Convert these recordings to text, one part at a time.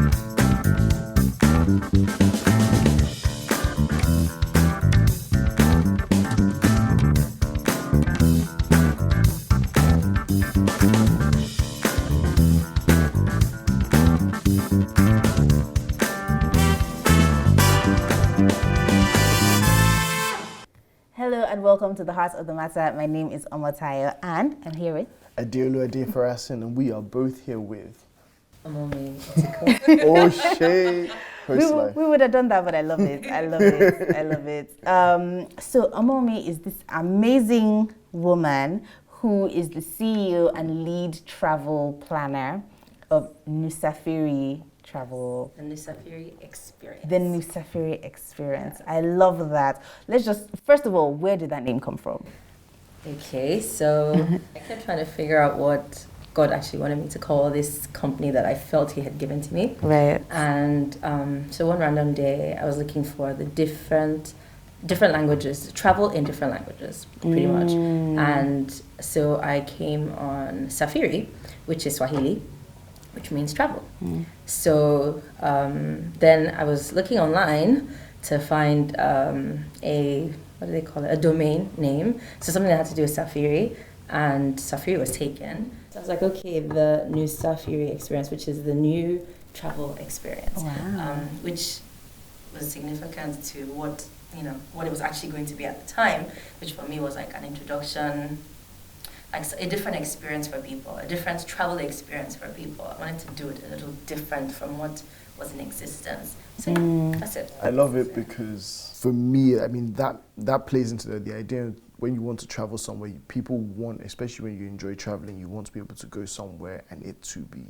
Hello and welcome to the Heart of the Matter. My name is Omotayo and I'm here with Adeolu Adefarasin, and we are both here with Omowumi Etiko. Oh shit. we would have done that, but I love it. I love it. I love it. So Omowumi is this amazing woman who is the CEO and lead travel planner of nuSafiri Travel. The nuSafiri experience. The nuSafiri experience. I love that. Let's just, first of all, where did that name come from? Okay, so I kept trying to figure out what God actually wanted me to call this company that I felt He had given to me. Right. And so one random day, I was looking for the different languages, travel in different languages, pretty much. And so I came on Safiri, which is Swahili, which means travel. So then I was looking online to find a domain name. So something that had to do with Safiri, and Safiri was taken. So I was like, okay, the nuSafiri experience, which is the new travel experience, which was significant to what it was actually going to be at the time, which for me was like an introduction, like a different experience for people, a different travel experience for people. I wanted to do it a little different from what was in existence. So that's it. I love it because for me, I mean, that plays into the idea of when you want to travel somewhere, people want, especially when you enjoy traveling, you want to be able to go somewhere and it to be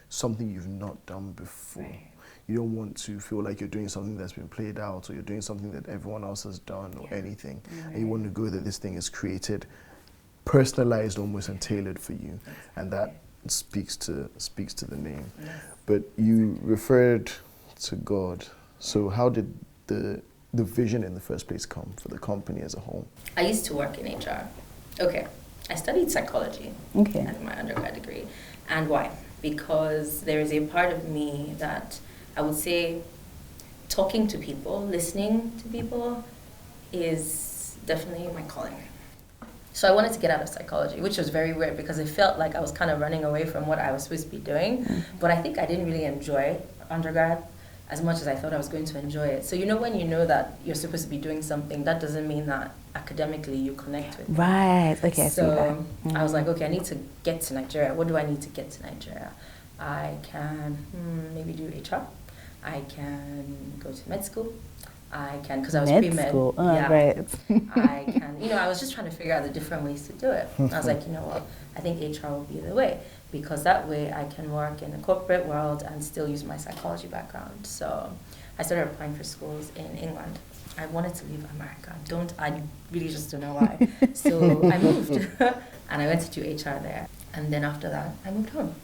something you've not done before. Right. You don't want to feel like you're doing something that's been played out or you're doing something that everyone else has done or anything. Right. And you want to go that this thing is created, personalized almost and tailored for you. And that speaks to the name. Yes. But you referred to God. So how did the vision in the first place come for the company as a whole? I used to work in HR. Okay. I studied psychology as my undergrad degree. And why? Because there is a part of me that I would say talking to people, listening to people is definitely my calling. So I wanted to get out of psychology, which was very weird because it felt like I was kind of running away from what I was supposed to be doing. But I think I didn't really enjoy undergrad as much as I thought I was going to enjoy it. So when you know that you're supposed to be doing something, that doesn't mean that academically you connect with it. Right, okay. So I was like, okay, I need to get to Nigeria. What do I need to get to Nigeria? I can maybe do HR. I can go to med school. I can, because I was pre-med. Right. I can, I was just trying to figure out the different ways to do it. I was like, I think HR will be the way, because that way I can work in the corporate world and still use my psychology background. So I started applying for schools in England. I wanted to leave America. I really just don't know why. So I moved and I went to do HR there. And then after that, I moved home.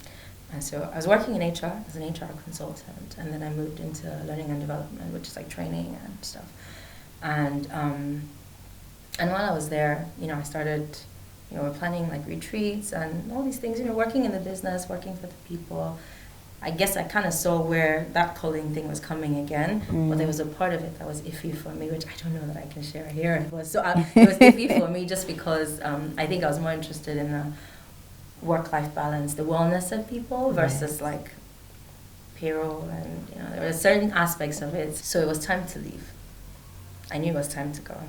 And so I was working in HR as an HR consultant, and then I moved into learning and development, which is like training and stuff. And while I was there, I started, we're planning like retreats and all these things, working in the business, working for the people. I guess I kind of saw where that calling thing was coming again, but there was a part of it that was iffy for me, which I don't know that I can share here. It was iffy for me just because I think I was more interested in the work-life balance, the wellness of people versus like payroll, and there were certain aspects of it. So it was time to leave. I knew it was time to go.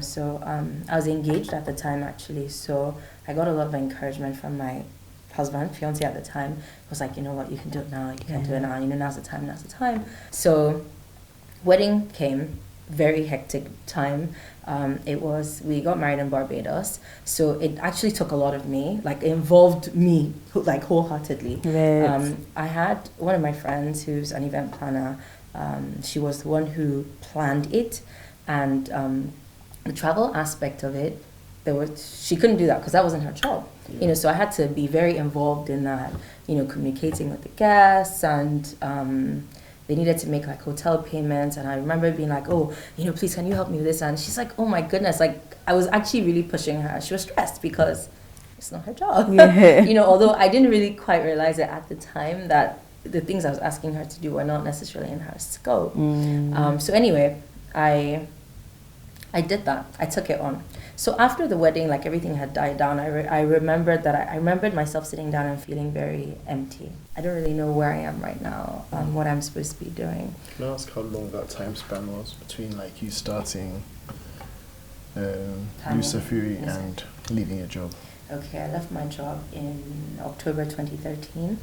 So I was engaged at the time actually. So I got a lot of encouragement from my husband, fiance at the time. He was like, you know what, you can do it now. You can do it now. Now's the time. Now's the time. So wedding came. Very hectic time. We got married in Barbados, so it actually took a lot of me, like it involved me like wholeheartedly. Right. I had one of my friends who's an event planner. She was the one who planned it, and the travel aspect of it, she couldn't do that because that wasn't her job. So I had to be very involved in that, communicating with the guests, and they needed to make like hotel payments, and I remember being like, oh, please can you help me with this? And she's like, oh my goodness, like I was actually really pushing her. She was stressed because it's not her job. Although I didn't really quite realize it at the time that the things I was asking her to do were not necessarily in her scope. So anyway, I did that. I took it on. So after the wedding, like everything had died down, I remembered that I remembered myself sitting down and feeling very empty. I don't really know where I am right now, what I'm supposed to be doing. Can I ask how long that time span was between like you starting nuSafiri and leaving your job? Okay, I left my job in October 2013,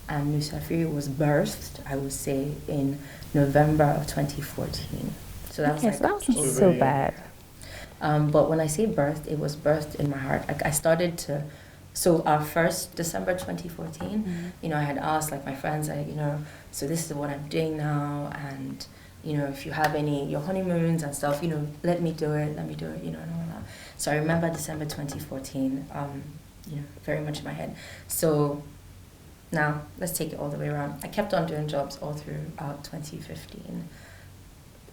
and nuSafiri was birthed, I would say, in November of 2014. So that was Okay, so that wasn't so bad. But when I say birthed, it was birthed in my heart. Like I started to, so our first December 2014, you know, I had asked like my friends, so this is what I'm doing now, and you know, if you have your honeymoons and stuff, you know, let me do it, you know, and all that. So I remember December 2014, you know, very much in my head. So now let's take it all the way around. I kept on doing jobs all throughout 2015.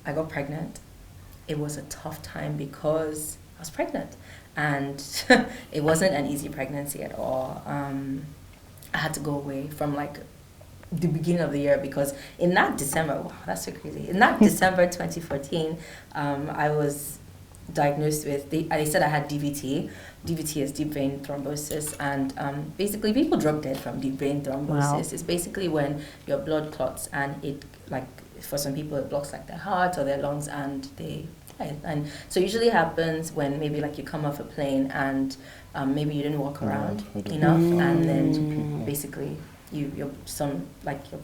I got pregnant. It was a tough time because I was pregnant, and it wasn't an easy pregnancy at all. I had to go away from like the beginning of the year because in that December, wow, that's so crazy. In that December 2014, I was diagnosed with, they said I had DVT. DVT is deep vein thrombosis, and basically people drop dead from deep vein thrombosis. Wow. It's basically when your blood clots, and it, like, for some people it blocks like their heart or their lungs, and they die. And so usually happens when maybe like you come off a plane and maybe you didn't walk around enough, and then basically your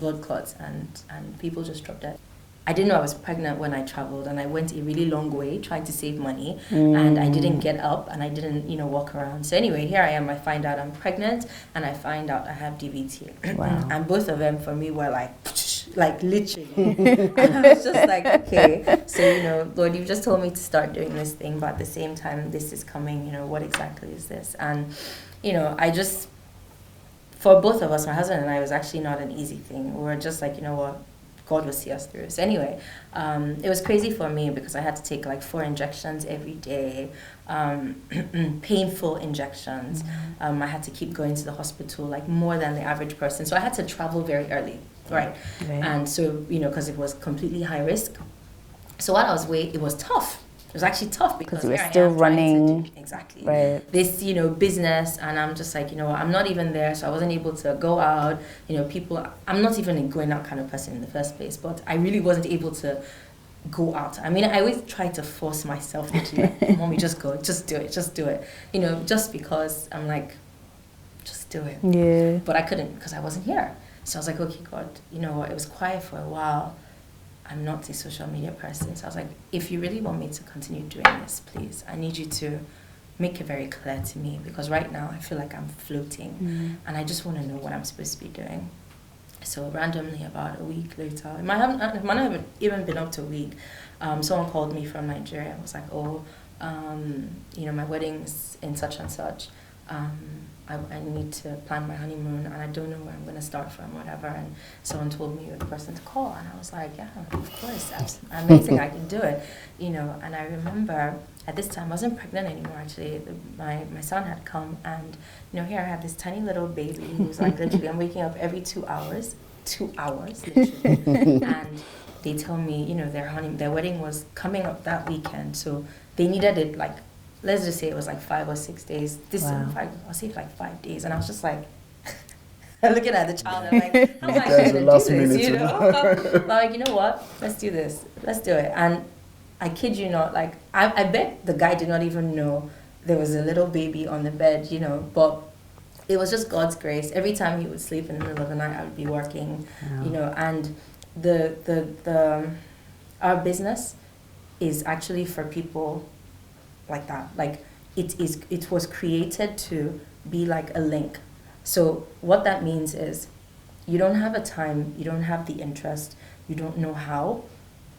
blood clots, and people just drop dead. I didn't know I was pregnant when I traveled, and I went a really long way trying to save money, and I didn't get up, and I didn't, you know, walk around. So anyway, here I am, I find out I'm pregnant, and I find out I have DVT. Wow. And both of them for me were like literally. And I was just like, okay, so, you know, Lord, you've just told me to start doing this thing, but at the same time, this is coming, you know, what exactly is this? And, you know, for both of us, my husband and I, it was actually not an easy thing. We were just like, you know what, God will see us through. So anyway, it was crazy for me because I had to take like 4 injections every day, painful injections. I had to keep going to the hospital like more than the average person. So I had to travel very early, right? And so, you know, because it was completely high risk. So while I was waiting, it was tough. It was actually tough because we were still running this, you know, business, and I'm just like, you know, I'm not even there, so I wasn't able to go out. You know, I'm not even a going out kind of person in the first place, but I really wasn't able to go out. I mean, I always try to force myself into like, Mommy, just go, just do it. You know, just because I'm like, just do it. Yeah. But I couldn't because I wasn't here. So I was like, okay, God, you know what? It was quiet for a while. I'm not a social media person. So I was like, if you really want me to continue doing this, please, I need you to make it very clear to me, because right now I feel like I'm floating and I just want to know what I'm supposed to be doing. So randomly, about a week later, it might not have even been up to a week, someone called me from Nigeria and was like, you know, my wedding's in such and such. I need to plan my honeymoon, and I don't know where I'm going to start from, whatever. And someone told me you're the person to call, and I was like, yeah, of course, that's amazing, I can do it, you know. And I remember at this time I wasn't pregnant anymore. Actually, my son had come, and you know, here I have this tiny little baby who's like literally, I'm waking up every 2 hours literally, and they tell me, you know, their wedding was coming up that weekend, so they needed it like, let's just say it was like 5 or 6 days. I'll say like 5 days. And I was just like, looking at the child, I'm like, how am I going to do this, you know? Like, you know what? Let's do this. Let's do it. And I kid you not, like, I bet the guy did not even know there was a little baby on the bed, you know, but it was just God's grace. Every time he would sleep in the middle of the night, I would be working, you know, and our business is actually for people like that. Like it was created to be like a link. So what that means is you don't have a time, you don't have the interest, you don't know how.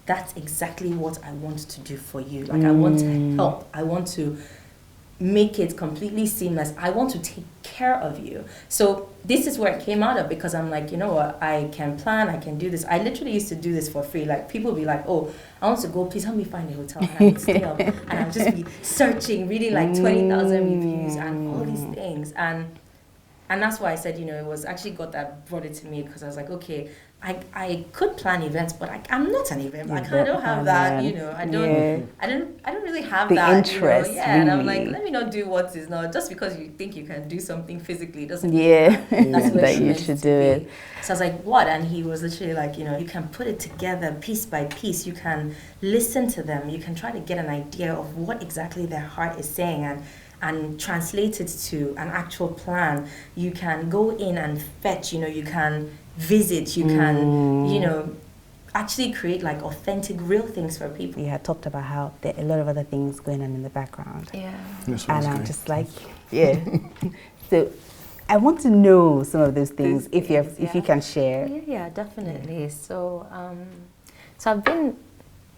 That's exactly what I want to do for you. Like I want to help. I want to make it completely seamless. I want to take care of you. So this is where it came out of, because I'm like, you know what, I can plan, I can do this. I literally used to do this for free. Like people would be like, oh, I want to go, please help me find a hotel, and I would stay up and I'd just be searching, reading like 20,000 reviews and all these things. And And that's why I said, you know, it was actually God that brought it to me, because I was like, okay, I could plan events, but I'm not an event. I don't have that, you know. I don't really have the that interest. You know? Yeah, really. and I'm like, let me not do what is not. Just because you think you can do something physically doesn't mean that's where that you should do it. So I was like, what? And he was literally like, you know, you can put it together piece by piece. You can listen to them. You can try to get an idea of what exactly their heart is saying, and translate it to an actual plan. You can go in and fetch, you know, you can visit, you can, you know, actually create like authentic, real things for people. You had talked about how there are a lot of other things going on in the background. Yeah. This And one's I'm great. just like, yeah. So I want to know some of those things, if you can share. Yeah, definitely. So, so I've been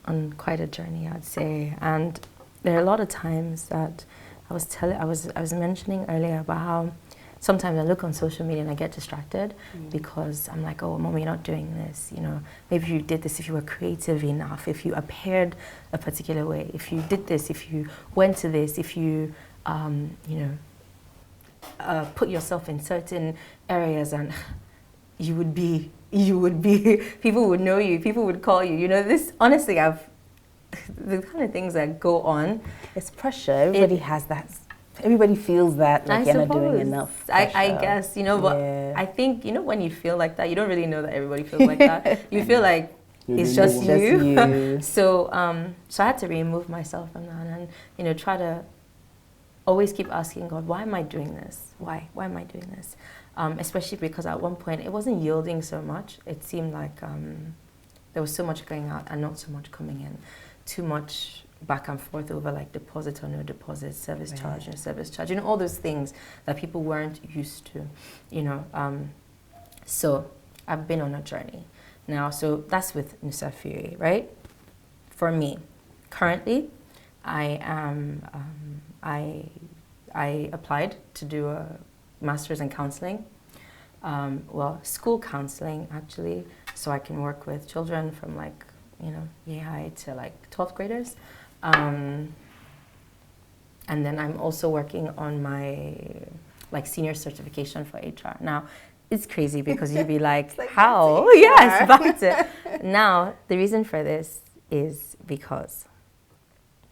on quite a journey, I'd say, and there are a lot of times that I was mentioning earlier about how sometimes I look on social media and I get distracted because I'm like, oh, Mom, you're not doing this. You know, maybe you did this if you were creative enough, if you appeared a particular way, if you did this, if you went to this, if you, you know, put yourself in certain areas, and you would be, people would know you, people would call you. You know, this, honestly, the kind of things that go on. It's pressure. Everybody has that. Everybody feels that, like, you're not doing enough. I guess, you know, but I think, you know, when you feel like that, you don't really know that everybody feels like that. You feel like it's just you. So I had to remove myself from that, and, you know, try to always keep asking God, why am I doing this? Why am I doing this? Especially because at one point it wasn't yielding so much. It seemed like there was so much going out and not so much coming in. Too much back and forth over like deposit or no deposit, service charge, no service charge, you know, all those things that people weren't used to, you know. So I've been on a journey now. So that's with nuSafiri, right? For me, currently, I am, I applied to do a master's in counseling, well, school counseling actually, so I can work with children from like, you know, year high to like 12th graders. And then I'm also working on my like senior certification for HR. Now, it's crazy because you'd be like, how? Yes, back to now, the reason for this is because,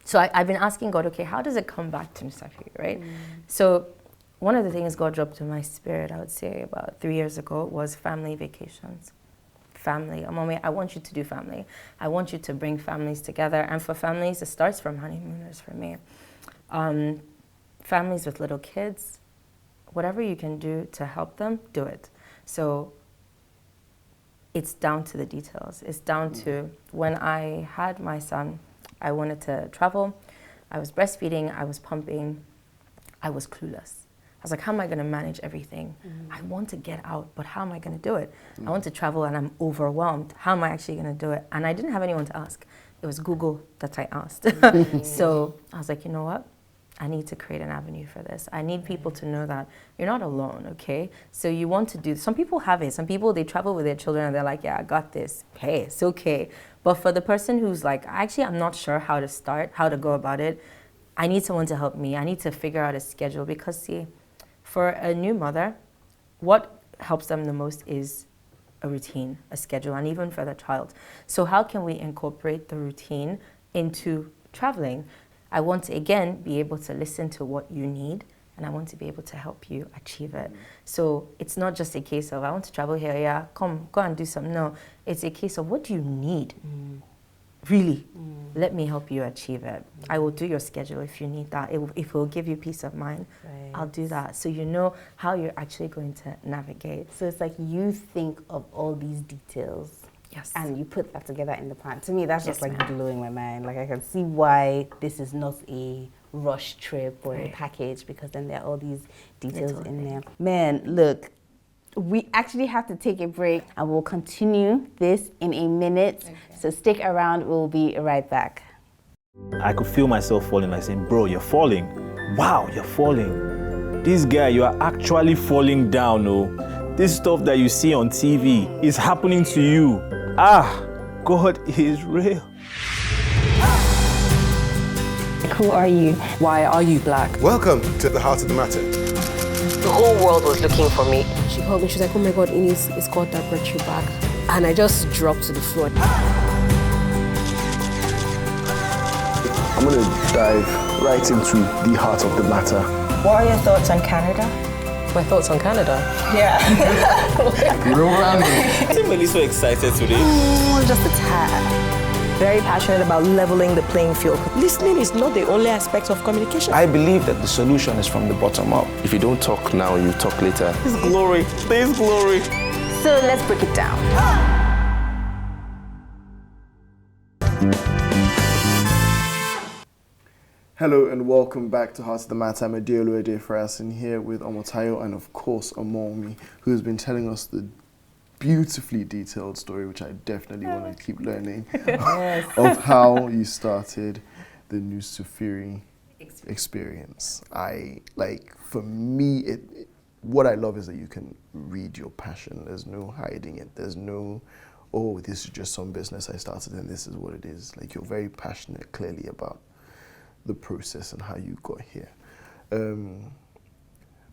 so I've been asking God, okay, how does it come back to nuSafiri, right? So one of the things God dropped in my spirit, I would say about 3 years ago, was family vacations. Family. Mommy, I want you to do family. I want you to bring families together. And for families, it starts from honeymooners for me. Families with little kids, whatever you can do to help them, do it. So it's down to the details. It's down to when I had my son, I wanted to travel. I was breastfeeding, I was pumping, I was clueless. I was like, how am I going to manage everything? I want to get out, but how am I going to do it? I want to travel and I'm overwhelmed. How am I actually going to do it? And I didn't have anyone to ask. It was Google that I asked. So I was like, you know what? I need to create an avenue for this. I need people to know that you're not alone, okay? So you want to do, some people have it. Some people, they travel with their children and they're like, yeah, I got this. Hey, it's okay. But for the person who's like, actually, I'm not sure how to start, how to go about it, I need someone to help me. I need to figure out a schedule because, see, for a new mother, what helps them the most is a routine, a schedule, and even for the child. So how can we incorporate the routine into traveling? I want to, again, be able to listen to what you need, and I want to be able to help you achieve it. So it's not just a case of, I want to travel here, yeah, come, go and do something. No, it's a case of, what do you need? Really, let me help you achieve it. I will do your schedule if you need that. If it will give you peace of mind, I'll do that. So you know how you're actually going to navigate. So it's like you think of all these details. Yes. And you put that together in the plan. To me, that's just like blowing my mind. Like, I can see why this is not a rush trip or a package, because then there are all these details in there. Man, look, we actually have to take a break and we'll continue this in a minute. Okay. So stick around, we'll be right back. I could feel myself falling, like saying, bro, you're falling. Wow, you're falling. This guy, you are actually falling down, oh. This stuff that you see on TV is happening to you. God is real. Who are you? Why are you black? Welcome to the heart of the matter. The whole world was looking for me. She called me, she's like, oh my God, Ines, it's God that brought you back. And I just dropped to the floor. I'm going to dive right into the heart of the matter. What are your thoughts on Canada? My thoughts on Canada? Yeah. Real random. I'm really so excited today. Just a tad. Very passionate about leveling the playing field. Listening is not the only aspect of communication. I believe that the solution is from the bottom up. If you don't talk now, you talk later. There's glory. There's glory. So let's break it down. Hello and welcome back to Heart of the Matter. I'm Adeolu Adefrasin here with Omotayo and of course Omowumi, who has been telling us the beautifully detailed story, which I definitely want to keep learning, of how you started the nuSafiri experience. For me, what I love is that you can read your passion. There's no hiding it. There's no, oh, this is just some business I started and this is what it is. Like, you're very passionate clearly about the process and how you got here.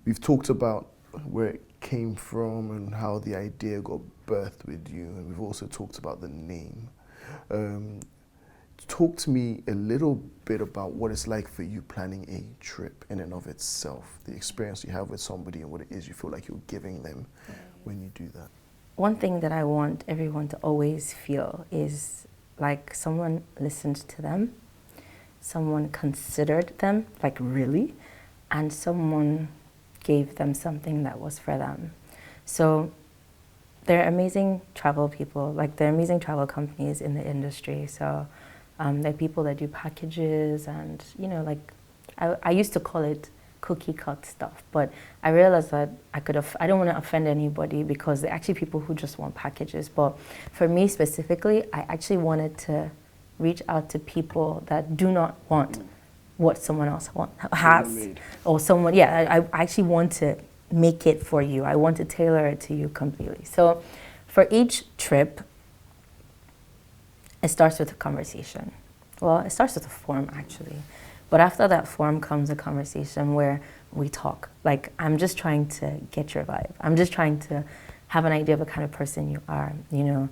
We've talked about where it came from and how the idea got birthed with you, and we've also talked about the name. Talk to me a little bit about what it's like for you planning a trip in and of itself, the experience you have with somebody and what it is you feel like you're giving them when you do that. One thing that I want everyone to always feel is like someone listened to them, someone considered them, like really, and someone gave them something that was for them. So they're amazing travel people, like they're amazing travel companies in the industry. So they're people that do packages and, you know, like I used to call it cookie cut stuff, but I realized that I don't want to offend anybody because they're actually people who just want packages. But for me specifically, I actually wanted to reach out to people that do not want what someone else has, or someone, I actually want to make it for you. I want to tailor it to you completely. So for each trip, it starts with a conversation. Well, it starts with a form actually. But after that form comes a conversation where we talk. Like, I'm just trying to get your vibe. I'm just trying to have an idea of the kind of person you are, you know.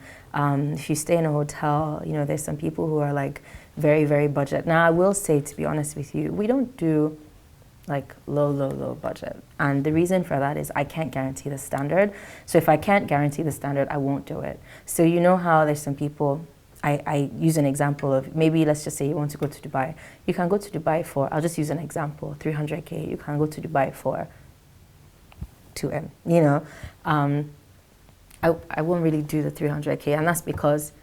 If you stay in a hotel, you know, there's some people who are like very, very budget. Now, I will say, to be honest with you, we don't do like low budget. And the reason for that is I can't guarantee the standard. So if I can't guarantee the standard, I won't do it. So you know how there's some people, I use an example of, maybe let's just say you want to go to Dubai. You can go to Dubai for, I'll just use an example, 300K. You can go to Dubai for 2M, you know. I won't really do the 300K, and that's because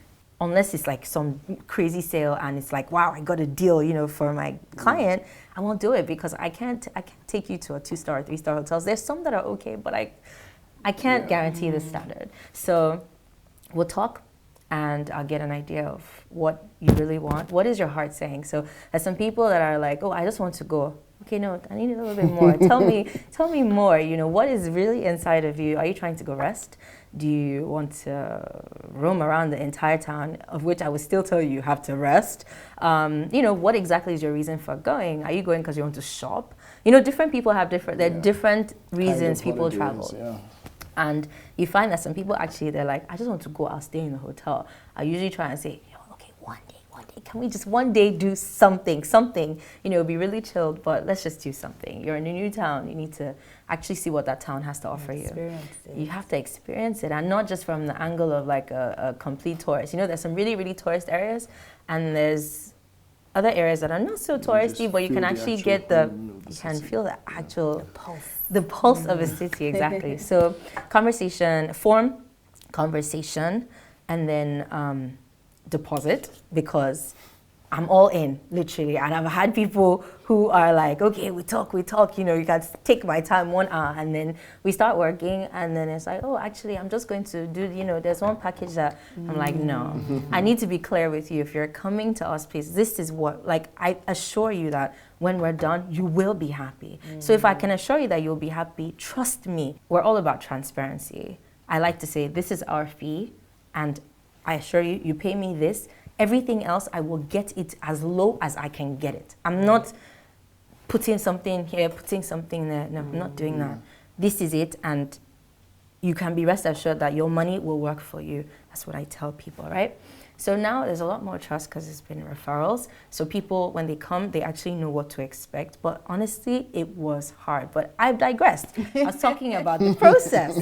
unless it's like some crazy sale and it's like, wow, I got a deal, you know, for my client, I won't do it because I can't take you to a 2-star or 3-star hotels. There's some that are okay, but I can't guarantee the standard. So we'll talk and I'll get an idea of what you really want. What is your heart saying? So there's some people that are like, oh, I just want to go. Okay, no, I need a little bit more. Tell me more, you know, what is really inside of you? Are you trying to go rest? Do you want to roam around the entire town, of which I would still tell you have to rest? You know, what exactly is your reason for going? Are you going because you want to shop? You know, different people have different reasons people travel. Yeah. And you find that some people actually, they're like, I just want to go, I'll stay in the hotel. I usually try and say, okay, one day, can we just one day do something, you know, be really chilled, but let's just do something. You're in a new town, you need to actually see what that town has to offer you. You have to experience it, and not just from the angle of like a complete tourist. You know, there's some really, really tourist areas, and there's other areas that are not so touristy, but you can actually get you can feel the actual pulse of a city, exactly. So conversation, and then deposit, because I'm all in, literally. And I've had people who are like, okay, we talk, you know, you can take my time 1 hour, and then we start working, and then it's like, oh, actually, I'm just going to do, you know, there's one package that I'm like, no, I need to be clear with you. If you're coming to us, please, this is what, like, I assure you that when we're done, you will be happy. So if I can assure you that you'll be happy, trust me, we're all about transparency. I like to say, this is our fee, and I assure you, you pay me this. Everything else, I will get it as low as I can get it. I'm not putting something here, putting something there. No, I'm not doing that. this is it, and you can be rest assured that your money will work for you. That's what I tell people, right? So now there's a lot more trust because it's been referrals. So people, when they come, they actually know what to expect. But honestly, it was hard. But I've digressed. I was talking about the process.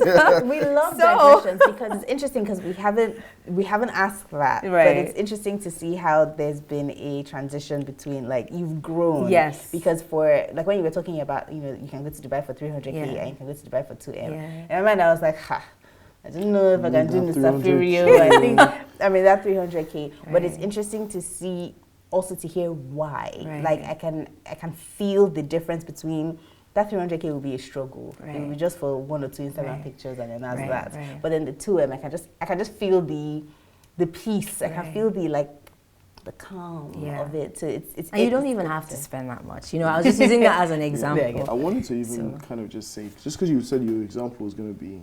We love digressions because it's interesting because we haven't asked that. Right. But it's interesting to see how there's been a transition between, like, you've grown. Yes. Because for, like, when you were talking about, you know, you can go to Dubai for 300K and you can go to Dubai for 2M. In my mind, I was like, I don't know if I can do nuSafiri. I think, I mean, that 300K. But it's interesting to see, also to hear why. Like, I can feel the difference between that 300K will be a struggle. It will be just for 1 or 2 Instagram pictures and then that's that. But then the 2M, I can just feel the peace. I can feel the calm of it. So it's and you don't even have to spend that much. You know, I was just using that as an example. I wanted to even kind of just say, just because you said your example was going to be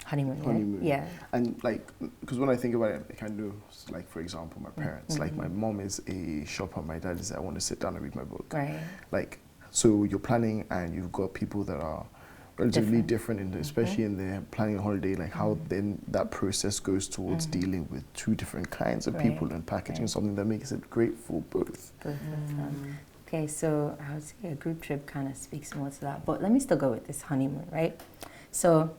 honeymoon. Yeah. And like, because when I think about it, like I know, like for example, my parents, like my mom is a shopper, my dad is, I want to sit down and read my book. Right. Like, so you're planning and you've got people that are relatively different in especially in their planning a holiday, like how then that process goes towards dealing with 2 different kinds of people and packaging something that makes it great for both. Okay, so I would say a group trip kind of speaks more to that, but let me still go with this honeymoon, right? So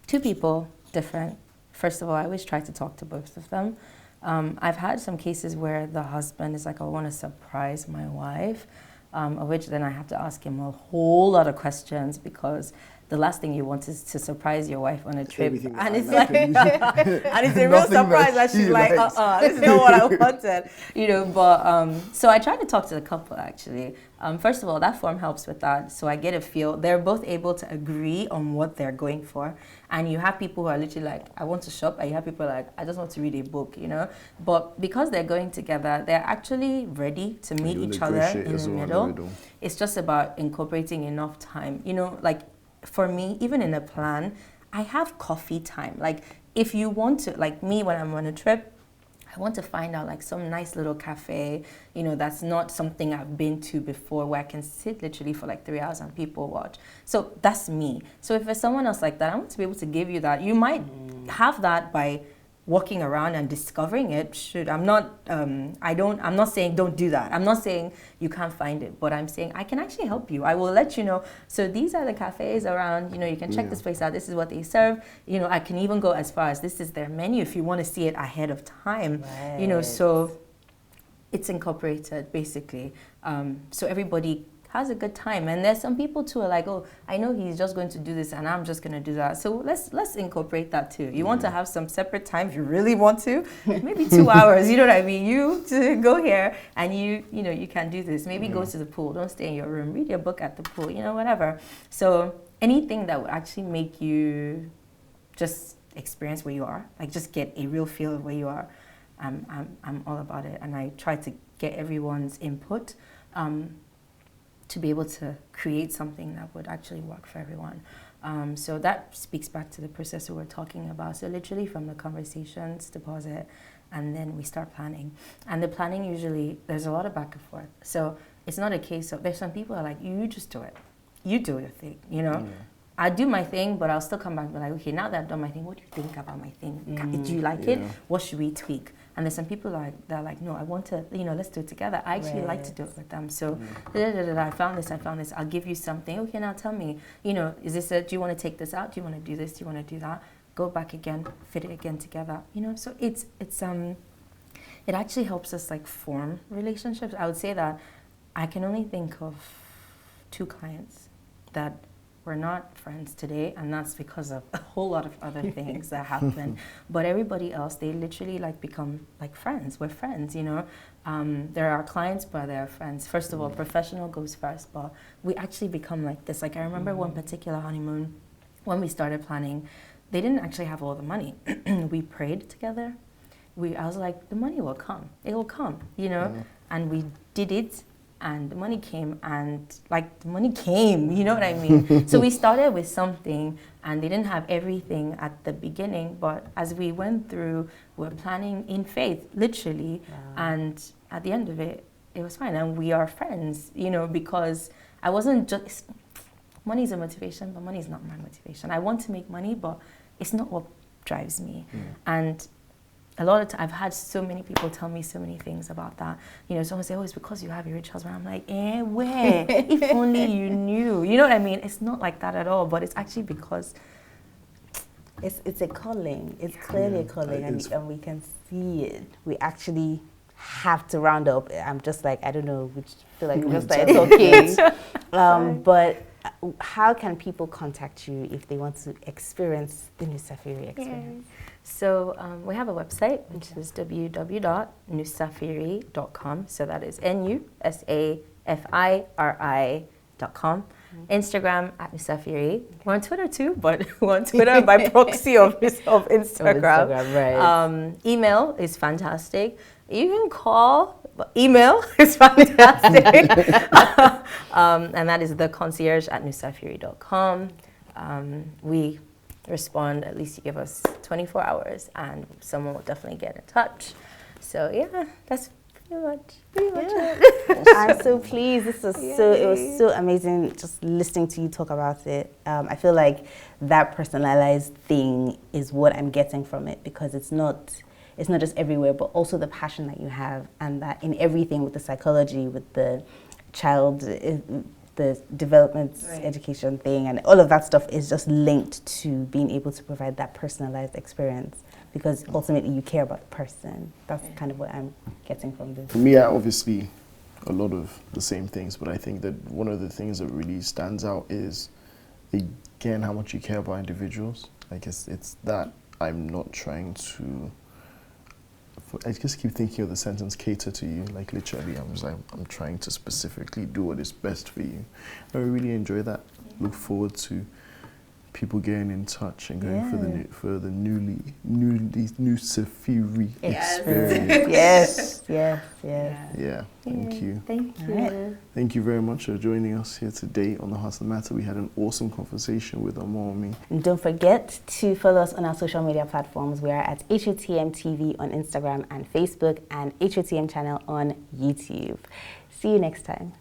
2 people, different. First of all, I always try to talk to both of them. I've had some cases where the husband is like, I want to surprise my wife, of which then I have to ask him a whole lot of questions because the last thing you want is to surprise your wife on a trip. And it's like, and it's a real surprise that she's like, this is not what I wanted. You know, but, so I tried to talk to the couple actually. First of all, that form helps with that. So I get a feel, they're both able to agree on what they're going for. And you have people who are literally like, I want to shop. And you have people like, I just want to read a book, you know. But because they're going together, they're actually ready to meet each other in the middle. It's just about incorporating enough time. You know, like for me, even in a plan, I have coffee time. Like if you want to, like me when I'm on a trip, I want to find out like some nice little cafe, you know, that's not something I've been to before where I can sit literally for like 3 hours and people watch. So that's me. So if there's someone else like that, I want to be able to give you that. You might have that by walking around and discovering it. I'm not saying don't do that. I'm not saying you can't find it, but I'm saying I can actually help you. I will let you know. So these are the cafes around, you know, you can check this place out. This is what they serve. You know, I can even go as far as this is their menu if you want to see it ahead of time. You know, so it's incorporated basically. So everybody has a good time. And there's some people too are like, oh, I know he's just going to do this and I'm just going to do that. So let's incorporate that too. You want to have some separate time if you really want to, maybe 2 hours, you know what I mean? You to go here and you know, you can do this. Maybe go to the pool, don't stay in your room, read your book at the pool, you know, whatever. So anything that would actually make you just experience where you are, like just get a real feel of where you are. I'm all about it. And I try to get everyone's input. To be able to create something that would actually work for everyone. So that speaks back to the process we were talking about. So literally from the conversations, deposit, and then we start planning. And the planning usually, there's a lot of back and forth. So it's not a case of, there's some people who are like, you just do it. You do your thing, you know? I do my thing, but I'll still come back and be like, okay, now that I've done my thing, what do you think about my thing? Do you like it? What should we tweak? And there's some people that are like, no, I want to, you know, let's do it together. I actually like to do it with them. So I found this, I'll give you something. Okay, now tell me, you know, do you want to take this out? Do you want to do this? Do you want to do that? Go back again, fit it again together. You know, so it actually helps us like form relationships. I would say that I can only think of 2 clients that we're not friends today, and that's because of a whole lot of other things that happen. But everybody else, they literally like become like friends. We're friends, you know. They're our clients, but they're friends. First of all, professional goes first, but we actually become like this. Like I remember one particular honeymoon, when we started planning, they didn't actually have all the money. We prayed together. I was like, the money will come. It will come, you know. And we did it. And the money came, and like the money came, you know what I mean? So we started with something, and they didn't have everything at the beginning, but as we went through, we're planning in faith, literally, and at the end of it, it was fine, and we are friends, you know, because I wasn't just, money is a motivation, but money is not my motivation. I want to make money, but it's not what drives me. And a lot of times, I've had so many people tell me so many things about that. You know, someone say, oh, it's because you have a rich husband. I'm like, where? If only you knew. You know what I mean? It's not like that at all, but it's actually because it's a calling. It's clearly a calling, and we can see it. We actually have to round up. I'm just like, I don't know, we feel like we just started talking. But how can people contact you if they want to experience the nuSafiri experience? So we have a website, which is www.nuSafiri.com. So that is NUSAFIRI.com. Instagram @nuSafiri. We're on Twitter too, but we're on Twitter by proxy of Instagram. Right. Email is fantastic. You can call, but email is fantastic. And that is theconcierge@nuSafiri.com. We respond, at least you give us 24 hours and someone will definitely get in touch. So yeah, that's pretty much it. I'm so pleased. It was so amazing just listening to you talk about it. I feel like that personalized thing is what I'm getting from it, because it's not just everywhere, but also the passion that you have, and that in everything, with the psychology, with the child, the development education thing, and all of that stuff is just linked to being able to provide that personalized experience, because ultimately you care about the person. That's kind of what I'm getting from this. For me, obviously a lot of the same things, but I think that one of the things that really stands out is, again, how much you care about individuals. Like it's that I'm not trying to, I just keep thinking of the sentence cater to you, like literally I'm trying to specifically do what is best for you. I really enjoy that. Look forward to people getting in touch and going for the nuSafiri experience. Yes. Yeah, thank you. Thank you. Right. Thank you very much for joining us here today on The Hustle Matter. We had an awesome conversation with Omowumi. And don't forget to follow us on our social media platforms. We are at HOTM TV on Instagram and Facebook, and HOTM channel on YouTube. See you next time.